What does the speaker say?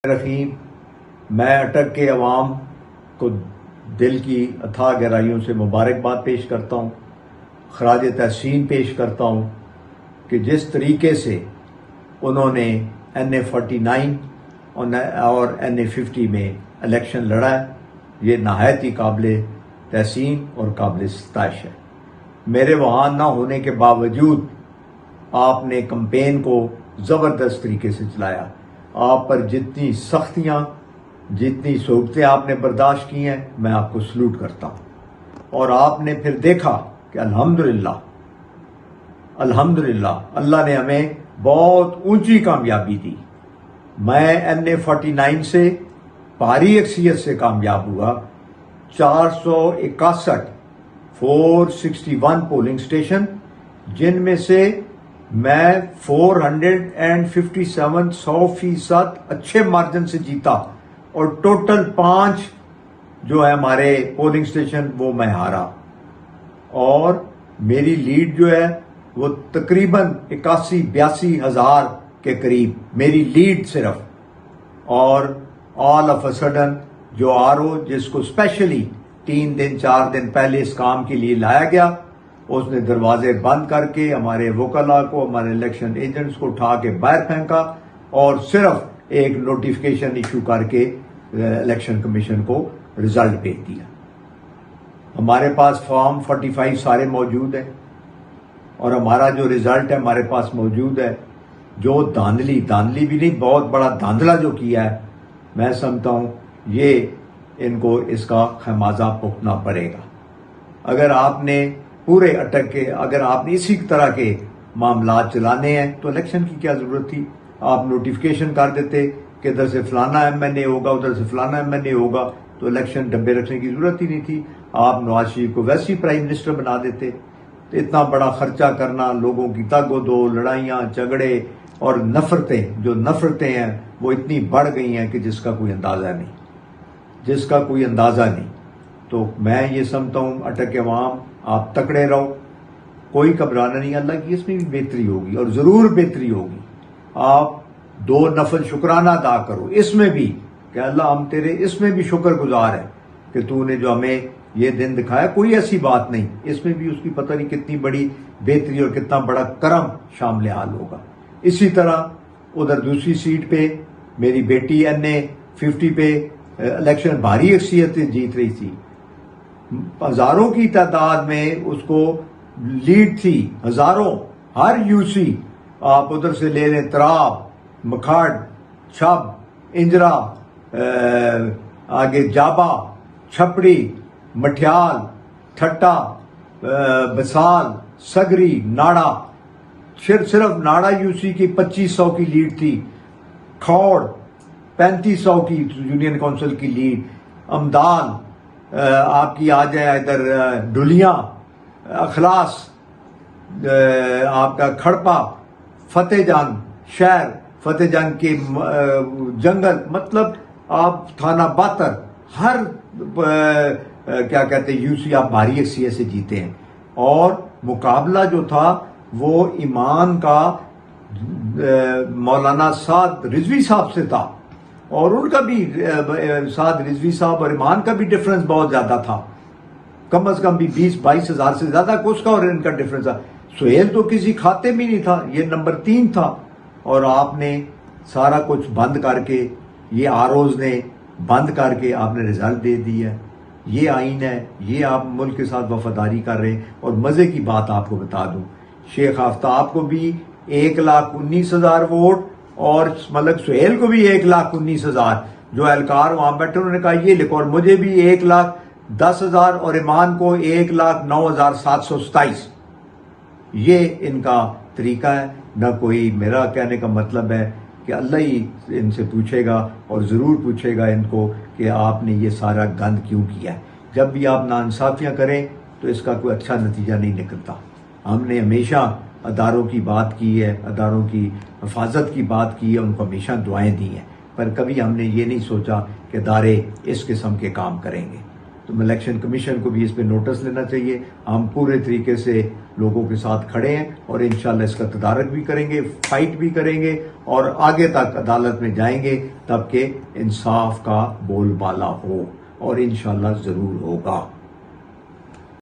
رحیم، میں اٹک کے عوام کو دل کی اتھاہ گہرائیوں سے مبارکباد پیش کرتا ہوں، خراج تحسین پیش کرتا ہوں کہ جس طریقے سے انہوں نے NA49 اور NA50 میں الیکشن لڑا ہے، یہ نہایت ہی قابل تحسین اور قابل ستائش ہے۔ میرے وہاں نہ ہونے کے باوجود آپ نے کمپین کو زبردست طریقے سے چلایا۔ آپ پر جتنی سختیاں، جتنی صعوبتیں آپ نے برداشت کی ہیں، میں آپ کو سلوٹ کرتا ہوں۔ اور آپ نے پھر دیکھا کہ الحمدللہ اللہ نے ہمیں بہت اونچی کامیابی دی۔ میں NA49 سے بھاری اکثریت سے کامیاب ہوا، 461 پولنگ اسٹیشن، جن میں سے میں 457 100% اچھے مارجن سے جیتا، اور ٹوٹل 5 جو ہے ہمارے پولنگ اسٹیشن وہ میں ہارا، اور میری لیڈ جو ہے وہ تقریباً 81-82 ہزار کے قریب میری لیڈ صرف۔ اور آل آف اے سڈن جو RO جس کو اسپیشلی 3-4 دن پہلے اس کام کے لیے لایا گیا، اس نے دروازے بند کر کے ہمارے وکلاء کو، ہمارے الیکشن ایجنٹس کو اٹھا کے باہر پھینکا، اور صرف ایک نوٹیفیکیشن ایشو کر کے الیکشن کمیشن کو رزلٹ بھیج دیا۔ ہمارے پاس فارم 45 سارے موجود ہیں، اور ہمارا جو رزلٹ ہے ہمارے پاس موجود ہے۔ جو دھاندلی بھی نہیں، بہت بڑا دھاندلا جو کیا ہے، میں سمجھتا ہوں یہ ان کو اس کا خمیازہ بھگتنا پڑے گا۔ اگر آپ نے پورے اٹک کے، اگر آپ نے اسی طرح کے معاملات چلانے ہیں تو الیکشن کی کیا ضرورت تھی؟ آپ نوٹیفیکیشن کر دیتے کہ ادھر سے فلانا MNA ہوگا، ادھر سے فلانا MNA ہوگا، تو الیکشن ڈبے رکھنے کی ضرورت ہی نہیں تھی۔ آپ نواز شریف کو ویسے ہی پرائم منسٹر بنا دیتے۔ تو اتنا بڑا خرچہ کرنا، لوگوں کی تگ و دو، لڑائیاں جھگڑے اور نفرتیں ہیں وہ اتنی بڑھ گئی ہیں کہ جس کا کوئی اندازہ نہیں۔ تو میں یہ سمجھتا ہوں اٹک کے عوام، آپ تکڑے رہو، کوئی گھبرانا نہیں، اللہ کی اس میں بھی بہتری ہوگی اور ضرور بہتری ہوگی۔ آپ 2 نفل شکرانہ ادا کرو اس میں بھی کہ اللہ ہم تیرے اس میں بھی شکر گزار ہیں کہ تو نے جو ہمیں یہ دن دکھایا، کوئی ایسی بات نہیں، اس میں بھی اس کی پتہ نہیں کتنی بڑی بہتری اور کتنا بڑا کرم شامل حال ہوگا۔ اسی طرح ادھر دوسری سیٹ پہ میری بیٹی NA50 پہ الیکشن بھاری اکثریت جیت رہی تھی، ہزاروں کی تعداد میں اس کو لیڈ تھی، ہزاروں، ہر UC آپ ادھر سے لے لیں، تراب، مکھاڑ، چھب، انجرا، آگے جابا، چھپڑی، مٹھیال، ٹھٹا، بسال، سگری، ناڑا، صرف ناڑا UC کی 2500 کی لیڈ تھی، کھوڑ 3500 کی یونین کونسل کی لیڈ، امدال آپ کی آ جائے ادھر، ڈولیاں، اخلاص، آپ کا کھڑپا، فتح جنگ شہر، فتح جنگ کے جنگل، مطلب آپ تھانہ باتر، ہر کیا کہتے ہیں UC آپ بھاری اکثریت سے جیتے ہیں۔ اور مقابلہ جو تھا وہ ایمان کا مولانا سعد رضوی صاحب سے تھا، اور ان کا بھی سعد رضوی صاحب اور ایمان کا بھی ڈفرنس بہت زیادہ تھا، کم از کم بھی 20-22 ہزار سے زیادہ اس کا اور ان کا ڈفرنس تھا۔ سہیل تو کسی کھاتے میں نہیں تھا، یہ نمبر 3 تھا، اور آپ نے سارا کچھ بند کر کے، یہ ROs نے بند کر کے آپ نے رزلٹ دے دی ہے۔ یہ آئین ہے، یہ آپ ملک کے ساتھ وفاداری کر رہے ہیں۔ اور مزے کی بات آپ کو بتا دوں، شیخ آفتاب کو بھی 1,19,000 ووٹ، اور ملک سہیل کو بھی 1,19,000، جو اہلکار وہاں بیٹھے انہوں نے کہا یہ لکھو، اور مجھے بھی 1,10,000، اور ایمان کو 1,09,727۔ یہ ان کا طریقہ ہے، نہ کوئی میرا کہنے کا مطلب ہے کہ اللہ ہی ان سے پوچھے گا، اور ضرور پوچھے گا ان کو کہ آپ نے یہ سارا گند کیوں کیا ہے۔ جب بھی آپ ناانصافیاں کریں تو اس کا کوئی اچھا نتیجہ نہیں نکلتا۔ ہم نے ہمیشہ اداروں کی بات کی ہے، اداروں کی حفاظت کی بات کی ہے، ان کو ہمیشہ دعائیں دی ہیں، پر کبھی ہم نے یہ نہیں سوچا کہ ادارے اس قسم کے کام کریں گے۔ تو الیکشن کمیشن کو بھی اس پہ نوٹس لینا چاہیے. ہم پورے طریقے سے لوگوں کے ساتھ کھڑے ہیں اور انشاءاللہ اس کا تدارک بھی کریں گے, فائٹ بھی کریں گے اور آگے تک عدالت میں جائیں گے تب کہ انصاف کا بول بالا ہو, اور انشاءاللہ ضرور ہوگا.